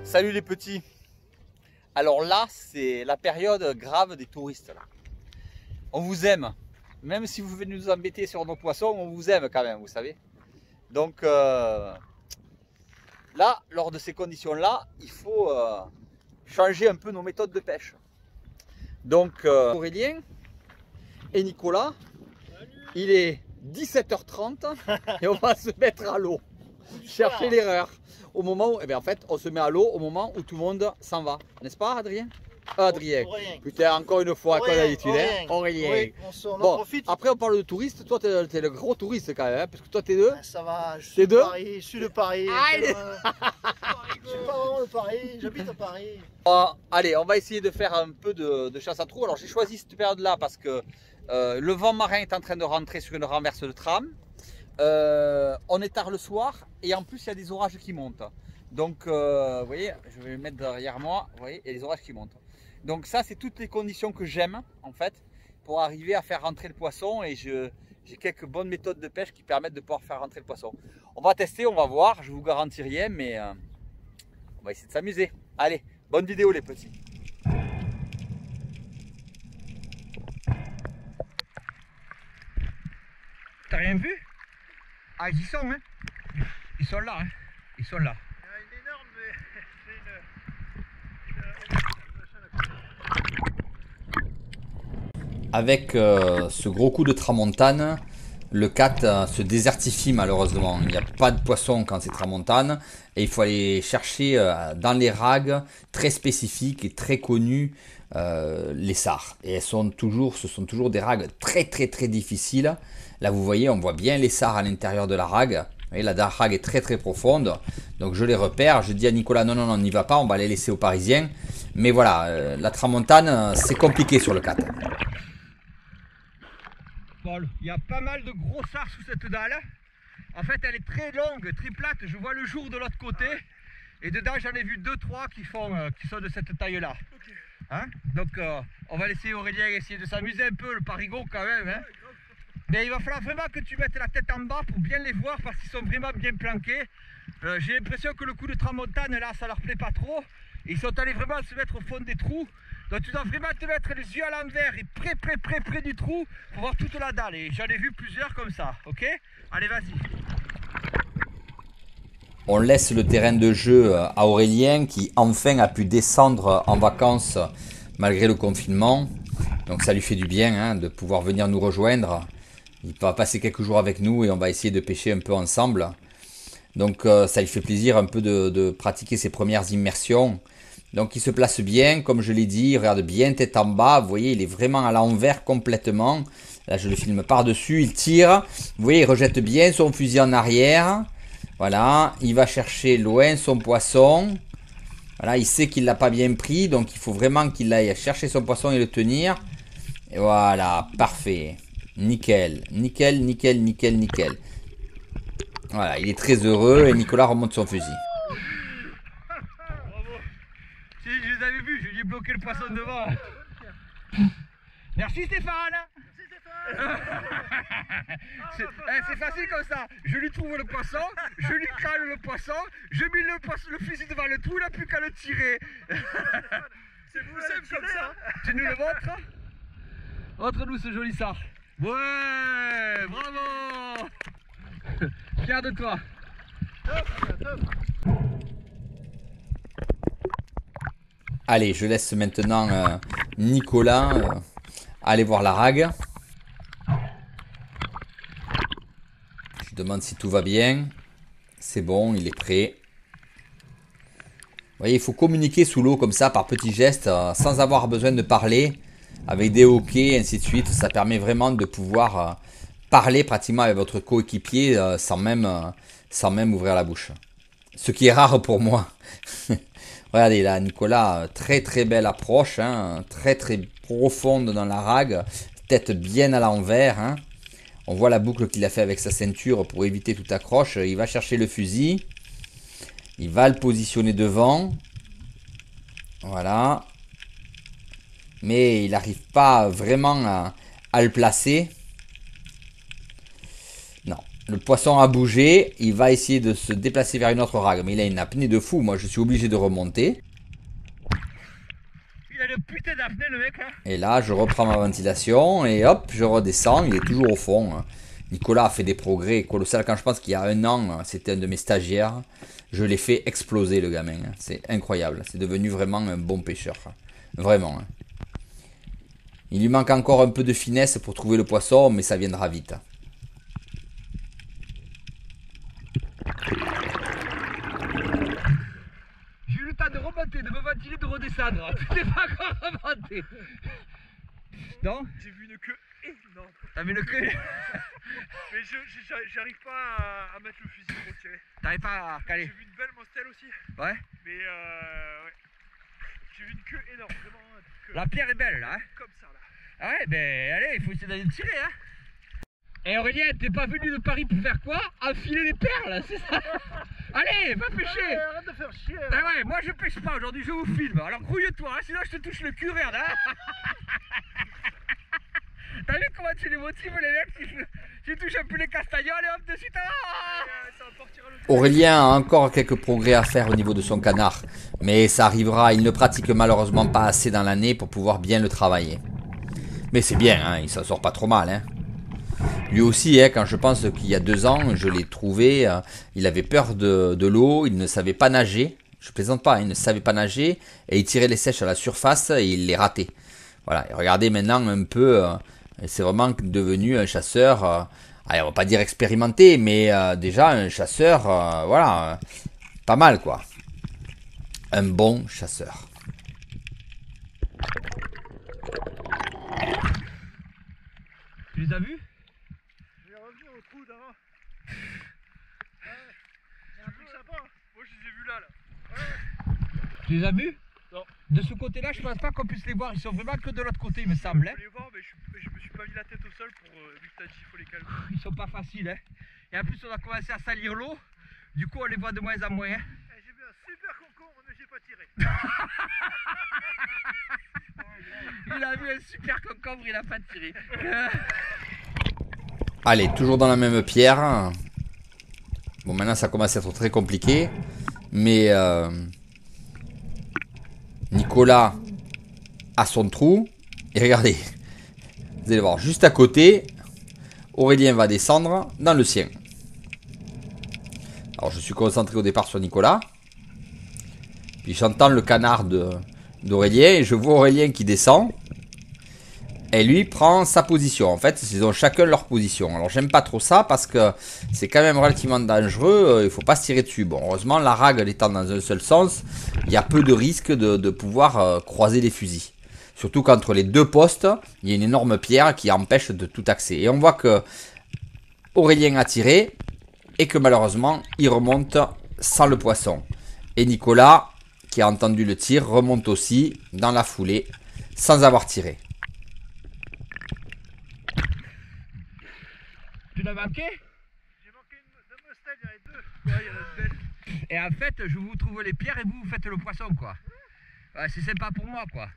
Salut les petits. Alors là, c'est la période grave des touristes. Là. On vous aime. Même si vous venez nous embêter sur nos poissons, on vous aime quand même, vous savez. Donc là, lors de ces conditions-là, il faut changer un peu nos méthodes de pêche. Donc Aurélien et Nicolas, il est 17h30 et on va se mettre à l'eau. Chercher l'erreur. Au moment où, en fait, on se met à l'eau au moment où tout le monde s'en va. N'est-ce pas, Adrien? Adrien. Putain, encore une fois, comme d'habitude. Aurélien. Oui, on bon, profite. Après, on parle de touristes. Toi, t'es le gros touriste quand même, hein, parce que toi, t'es deux. Ça va, je suis de Paris. Je suis de Paris. Je suis pas vraiment de Paris, j'habite à Paris. Allez, on va essayer de faire un peu de chasse à trous. Alors, j'ai choisi cette période-là parce que le vent marin est en train de rentrer sur une renverse de tram. On est tard le soir et en plus il y a des orages qui montent. Donc vous voyez, je vais le mettre derrière moi, vous voyez, il y a des orages qui montent. Donc ça c'est toutes les conditions que j'aime en fait pour arriver à faire rentrer le poisson et j'ai quelques bonnes méthodes de pêche qui permettent de pouvoir faire rentrer le poisson. On va tester, on va voir, je vous garantis rien mais on va essayer de s'amuser. Allez, bonne vidéo les petits. T'as rien vu? Ah, ils y sont, hein. Ils sont là, hein. Ils sont là. Avec ce gros coup de tramontane, le Cat se désertifie malheureusement. Il n'y a pas de poisson quand c'est tramontane et il faut aller chercher dans les ragues très spécifiques et très connues les sarres. Et ce sont toujours des ragues très difficiles. Là vous voyez, on voit bien les sarres à l'intérieur de la rague. Vous voyez, la rague est très profonde. Donc je les repère, je dis à Nicolas non, on n'y va pas, on va les laisser aux Parisiens. Mais voilà, la tramontane, c'est compliqué sur le Cat. Paul, il y a pas mal de gros sards sous cette dalle. En fait, elle est très longue, très plate. Je vois le jour de l'autre côté. Et dedans, j'en ai vu 2-3 qui sont de cette taille-là. Okay. Hein? Donc, on va laisser Aurélien essayer de s'amuser un peu, le parigot quand même. Hein? Mais il va falloir vraiment que tu mettes la tête en bas pour bien les voir parce qu'ils sont vraiment bien planqués. J'ai l'impression que le coup de tramontane, là, ça leur plaît pas trop. Et ils sont allés vraiment se mettre au fond des trous. Donc tu dois vraiment te mettre les yeux à l'envers et près du trou pour voir toute la dalle. Et j'en ai vu plusieurs comme ça, ok? Allez, vas-y. On laisse le terrain de jeu à Aurélien qui enfin a pu descendre en vacances malgré le confinement. Donc ça lui fait du bien hein, de pouvoir venir nous rejoindre. Il va passer quelques jours avec nous et on va essayer de pêcher un peu ensemble. Donc ça lui fait plaisir un peu de pratiquer ses premières immersions. Donc il se place bien, comme je l'ai dit, il regarde bien tête en bas. Vous voyez, il est vraiment à l'envers complètement. Là je le filme par-dessus, il tire. Vous voyez, il rejette bien son fusil en arrière. Voilà, il va chercher loin son poisson. Voilà, il sait qu'il ne l'a pas bien pris, donc il faut vraiment qu'il aille chercher son poisson et le tenir. Et voilà, parfait. Nickel. Voilà, il est très heureux et Nicolas remonte son fusil. Bravo. Si, je les avais vus, je lui ai bloqué le poisson devant. Merci Stéphane. C'est facile comme ça. Je lui trouve le poisson, je lui cale le poisson, je mets le fusil devant le trou, il n'a plus qu'à le tirer. C'est plus simple comme ça. Tu nous le montres? Montre-nous ce joli sard. Ouais, bravo. Fier de toi. Top. Allez, je laisse maintenant Nicolas aller voir la rague. Je demande si tout va bien. C'est bon, il est prêt. Vous voyez, il faut communiquer sous l'eau comme ça, par petits gestes, sans avoir besoin de parler, avec des hoquets, ainsi de suite. Ça permet vraiment de pouvoir parler pratiquement avec votre coéquipier sans même ouvrir la bouche. Ce qui est rare pour moi. Regardez là, Nicolas, très belle approche, hein, très profonde dans la rague, tête bien à l'envers. Hein. On voit la boucle qu'il a fait avec sa ceinture pour éviter toute accroche. Il va chercher le fusil. Il va le positionner devant. Voilà. Mais il n'arrive pas vraiment à le placer. Non, Le poisson a bougé, il va essayer de se déplacer vers une autre rague, mais il a une apnée de fou, moi je suis obligé de remonter. Il a une putain d'apnée le mec là. Et là je reprends ma ventilation et hop, je redescends, il est toujours au fond. Nicolas a fait des progrès colossaux. Quand je pense qu'il y a un an, c'était un de mes stagiaires, je l'ai fait exploser le gamin. C'est incroyable, c'est devenu vraiment un bon pêcheur. Vraiment. Il lui manque encore un peu de finesse pour trouver le poisson, mais ça viendra vite. J'ai eu le temps de remonter, de me ventiler, de redescendre. Tu n'es pas encore remonté. Non? J'ai vu une queue énorme. T'as vu le queue? Mais j'arrive pas à mettre le fusil pour tirer. T'arrives pas à J'ai caler? vu une belle mostelle aussi. Ouais. Mais ouais. J'ai vu une queue énorme, vraiment. La pierre est belle là. Hein? Comme ça là. Ah ouais, ben allez, il faut essayer d'aller le tirer. Hein. Et Aurélien, t'es pas venu de Paris pour faire quoi? Enfiler les perles, c'est ça? Allez, va pêcher! Arrête de faire chier. Ah ouais, moi je pêche pas aujourd'hui, je vous filme. Alors grouille-toi, hein, sinon je te touche le cul, regarde. Hein. T'as vu comment tu les motives les mecs? Tu touches un peu les castagnoles et hop, de suite. Ça va partir à l'autre. Aurélien a encore quelques progrès à faire au niveau de son canard, mais ça arrivera, il ne pratique malheureusement pas assez dans l'année pour pouvoir bien le travailler. Mais c'est bien, hein, il s'en sort pas trop mal. Hein. Lui aussi, hein, quand je pense qu'il y a 2 ans, je l'ai trouvé, il avait peur de l'eau, il ne savait pas nager. Je plaisante pas, il ne savait pas nager et il tirait les sèches à la surface et il les ratait. Voilà, et regardez maintenant un peu, c'est vraiment devenu un chasseur, allez, on va pas dire expérimenté, mais déjà un chasseur, voilà, pas mal quoi. Un bon chasseur. Tu les as vus? Je vais revenir au trou d'avant. C'est un truc sympa. Moi je les ai vus là. Tu les as vus? Non. De ce côté-là, je pense pas qu'on puisse les voir. Ils sont vraiment que de l'autre côté, il me semble. Je Hein. voulais les voir, mais je me suis pas mis la tête au sol pour vu que t'as dit il faut les calmer. Ils sont pas faciles. Hein. Et en plus, on a commencé à salir l'eau. Du coup, on les voit de moins en moins. Hein. J'ai vu un super concombre, mais j'ai pas tiré. Il a vu un super concombre, il a pas tiré. Allez, toujours dans la même pierre. Bon, maintenant ça commence à être très compliqué. Mais Nicolas a son trou. Et regardez, vous allez voir, juste à côté, Aurélien va descendre dans le sien. Alors je suis concentré au départ sur Nicolas. Puis j'entends le canard d'Aurélien et je vois Aurélien qui descend. Et lui prend sa position. En fait, ils ont chacun leur position. Alors j'aime pas trop ça parce que c'est quand même relativement dangereux. Il faut pas se tirer dessus. Bon, heureusement, la rague elle étant dans un seul sens, il y a peu de risque de pouvoir croiser les fusils. Surtout qu'entre les 2 postes, il y a une énorme pierre qui empêche de tout accès. Et on voit que Aurélien a tiré et que malheureusement, il remonte sans le poisson. Et Nicolas, qui a entendu le tir, remonte aussi dans la foulée sans avoir tiré. Tu l'as manqué? J'ai manqué deux mostelles, il y en a 2. Ouais, il y en a une belle. Et en fait, je vous trouve les pierres et vous, vous faites le poisson, quoi. Ouais, c'est sympa pour moi, quoi.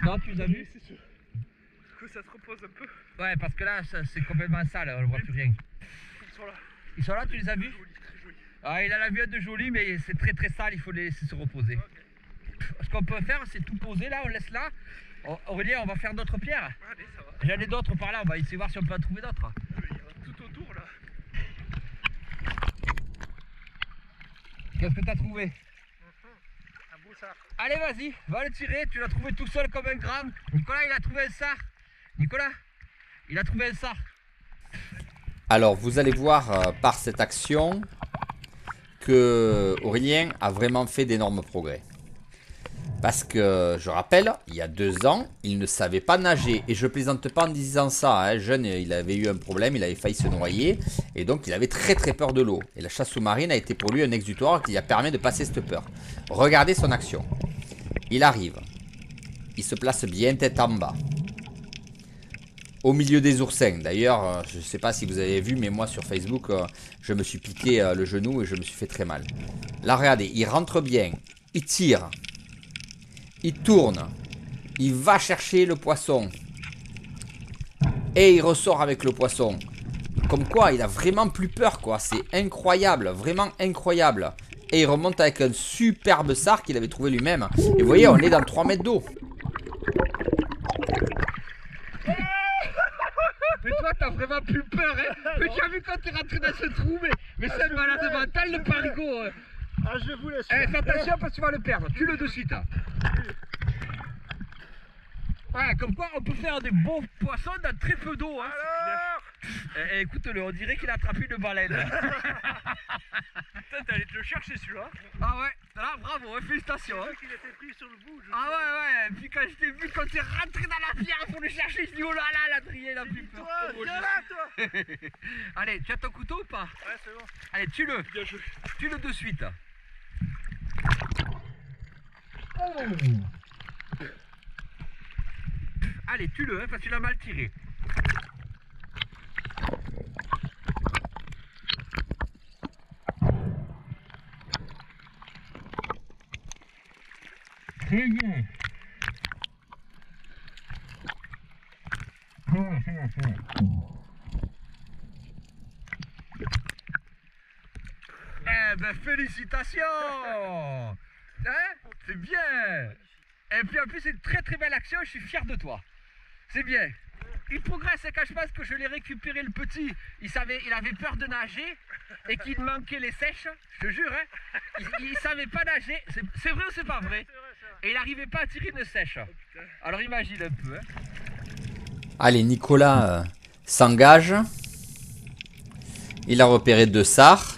Non, tu les as vus? C'est sûr. Du coup, ça se repose un peu. Ouais, parce que là, c'est complètement sale, on ne voit plus rien. Ils sont là. Ils sont là, tu les as vus? Joli, très joli. Ah, il a la vue de joli, mais c'est très très sale, il faut les laisser se reposer. Okay. Ce qu'on peut faire, c'est tout poser là, on laisse là. Aurélien, on va faire d'autres pierres. Allez, ça va. J'en ai d'autres par là, on va essayer de voir si on peut en trouver d'autres. Il y en a tout autour là. Qu'est-ce que tu as trouvé? Un beau sard. Allez, vas-y, va le tirer, tu l'as trouvé tout seul comme un grand. Nicolas, il a trouvé un sard. Nicolas, il a trouvé un sard. Alors, vous allez voir par cette action que Aurélien a vraiment fait d'énormes progrès. Parce que, je rappelle, il y a 2 ans, il ne savait pas nager. Et je plaisante pas en disant ça. Hein. Jeune, il avait eu un problème, il avait failli se noyer. Et donc, il avait très très peur de l'eau. Et la chasse sous-marine a été pour lui un exutoire qui lui a permis de passer cette peur. Regardez son action. Il arrive. Il se place bien tête en bas. Au milieu des oursins. D'ailleurs, je ne sais pas si vous avez vu, mais moi sur Facebook, je me suis piqué le genou et je me suis fait très mal. Là, regardez, il rentre bien. Il tire. Il tourne. Il va chercher le poisson. Et il ressort avec le poisson. comme quoi il a vraiment plus peur quoi. C'est incroyable, vraiment incroyable. Et il remonte avec un superbe sard qu'il avait trouvé lui-même. Et vous voyez, on est dans 3 mètres d'eau. Mais toi t'as vraiment plus peur hein. Mais tu as vu quand t'es rentré dans ce trou, mais c'est un malade mental le parigot. Ah, je vous laisse. Eh, fais attention parce que tu vas le perdre, tue-le de suite. Ouais, comme quoi on peut faire des bons poissons dans très peu d'eau hein. Écoute-le, on dirait qu'il a attrapé une baleine. Putain, t'es allé te le chercher celui-là. Ah ouais, là bravo, félicitations hein. Il était pris sur le bout. Ah ouais, et puis quand je t'ai vu, quand t'es rentré dans la pierre pour le chercher, je dis oh là là, l'Adrien il a plus peur. Toi, viens là, toi. Allez, tu as ton couteau ou pas? Ouais, c'est bon. Allez, tue-le. Bien joué. Tue-le de suite. Allez, tue-le, hein, parce qu'il a mal tiré. Très bien. Eh ben félicitations. Hein? C'est bien. Et puis en plus c'est une très très belle action, je suis fier de toi. C'est bien. Il progresse et quand je pense que je l'ai récupéré le petit, il avait peur de nager et qu'il manquait les sèches, je te jure, hein. Il savait pas nager, c'est vrai ou c'est pas vrai? Et il n'arrivait pas à tirer une sèche. Alors imagine un peu. Hein. Allez, Nicolas s'engage. Il a repéré 2 sards.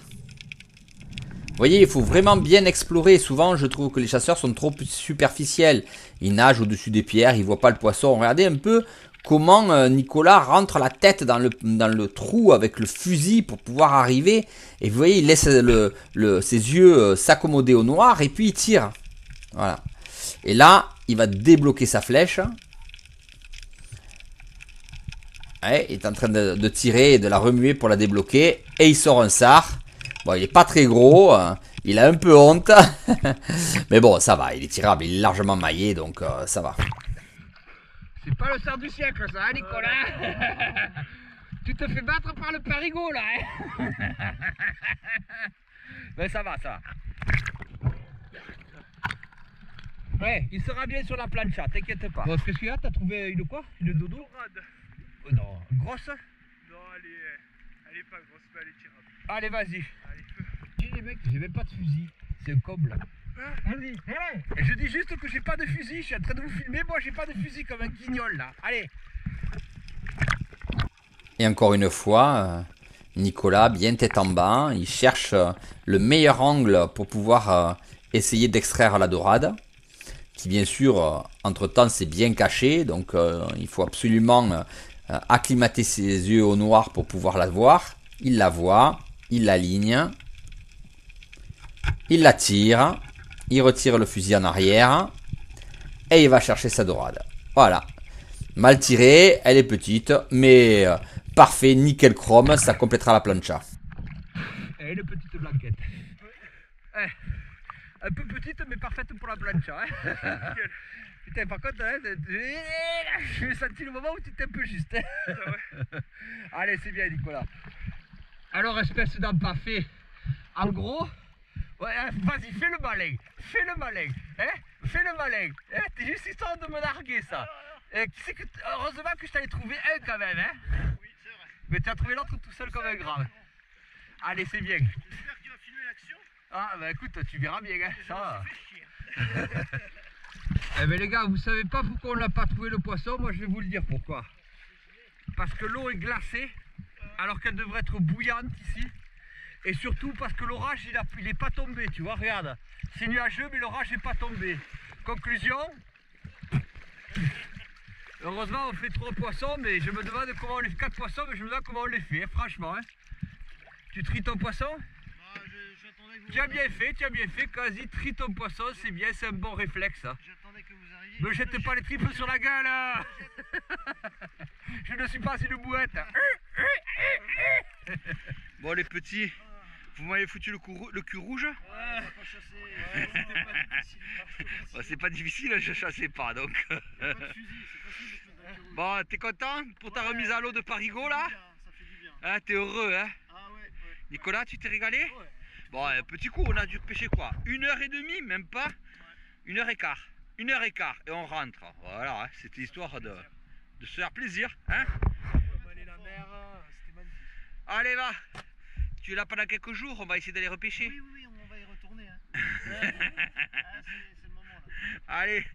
Vous voyez, il faut vraiment bien explorer. Souvent, je trouve que les chasseurs sont trop superficiels. Ils nagent au-dessus des pierres, ils ne voient pas le poisson. Regardez un peu comment Nicolas rentre la tête dans le trou avec le fusil pour pouvoir arriver. Et vous voyez, il laisse ses yeux s'accommoder au noir et puis il tire. Voilà. Et là, il va débloquer sa flèche. Ouais, il est en train de tirer et de la remuer pour la débloquer. Et il sort un sard. Bon, il n'est pas très gros. Il a un peu honte. Mais bon, ça va. Il est tirable. Il est largement maillé. Donc, ça va. C'est pas le sard du siècle, ça, hein, Nicolas? Tu te fais battre par le parigot, là, hein. Mais ça va, ça. Ouais, il sera bien sur la plancha, t'inquiète pas. Bon, qu'est-ce qu'il y a? T'as trouvé une quoi? Une dodo? Dorade. Non, grosse? Non, elle est pas grosse, mais elle est tirable. Allez, vas-y. Allez, feu. Dis les mecs, j'ai même pas de fusil. C'est un comble. Vas-y, allez. Et je dis juste que j'ai pas de fusil, je suis en train de vous filmer, moi j'ai pas de fusil comme un guignol là. Allez. Et encore une fois, Nicolas, bien tête en bas, il cherche le meilleur angle pour pouvoir essayer d'extraire la dorade. Qui bien sûr, entre-temps, s'est bien caché. Donc il faut absolument acclimater ses yeux au noir pour pouvoir la voir. Il la voit, il l'aligne, il la tire, il retire le fusil en arrière et il va chercher sa dorade. Voilà. Mal tiré, elle est petite, mais parfait, nickel chrome, ça complétera la plancha. Et une petite blanquette. Un peu petite, mais parfaite pour la plancha. Hein. Putain, par contre, hein, j'ai senti le moment où tu étais un peu juste. Hein. Allez, c'est bien, Nicolas. Alors, espèce d'empaffé. En gros, ouais, vas-y, fais le malin. Fais le malin. Hein, fais le malin. Hein, t'es juste histoire de me larguer, ça. Heureusement que je t'avais trouvé un quand même. Hein. Oui, c'est vrai. Mais tu as trouvé l'autre tout seul comme un grave. Allez, c'est bien. J'espère qu'il va filmer l'action. Ah, bah écoute, tu verras bien, hein. Ça va. Fait chier. Eh ben les gars, vous savez pas pourquoi on n'a pas trouvé le poisson? Moi je vais vous le dire pourquoi. Parce que l'eau est glacée alors qu'elle devrait être bouillante ici. Et surtout parce que l'orage il est pas tombé, tu vois, regarde. C'est nuageux mais l'orage n'est pas tombé. Conclusion. Heureusement on fait 3 poissons, mais je me demande comment on les fait 4 poissons, mais je me demande comment on les fait, hein, franchement. Hein. Tu tries ton poisson? J'attendais que vous Tu as bien fait, quasi trie ton poisson, c'est bien, c'est un bon réflexe. Hein. J'attendais que vous arriviez. Ne jette pas les triples sur la gueule hein. Je ne suis pas une bouette. Bon les petits, vous m'avez foutu le cul rouge. Ouais, Pas chassé. Ouais, c'est pas difficile, je chassais pas donc. Pas de fusil, c'est facile de faire. Bon, t'es content pour ta remise à l'eau de parigot là? Ça fait du bien. Ah, t'es heureux, hein? Ah ouais. Nicolas, tu t'es régalé? Ouais. Bon, petit coup, on a dû pêcher quoi? 1h30, même pas? 1h15. 1h15 et on rentre. Voilà, hein, c'était histoire de se faire plaisir, hein? Comme aller la mer, c'était magnifique. Allez, va! Tu es là pendant quelques jours, on va essayer d'aller repêcher. Oui, on va y retourner. Hein. C'est le moment là. Allez,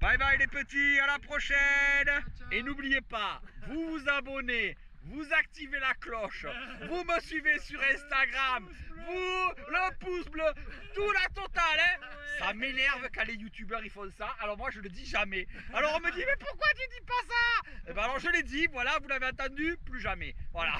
bye bye les petits, à la prochaine! Et n'oubliez pas, vous vous abonnez, vous activez la cloche, vous me suivez sur Instagram, vous, le pouce bleu, tout la totale, hein? Ça m'énerve quand les youtubeurs ils font ça, alors moi je le dis jamais. Alors on me dit, mais pourquoi tu dis pas ça? Et ben alors je l'ai dit, voilà, vous l'avez entendu, plus jamais. Voilà.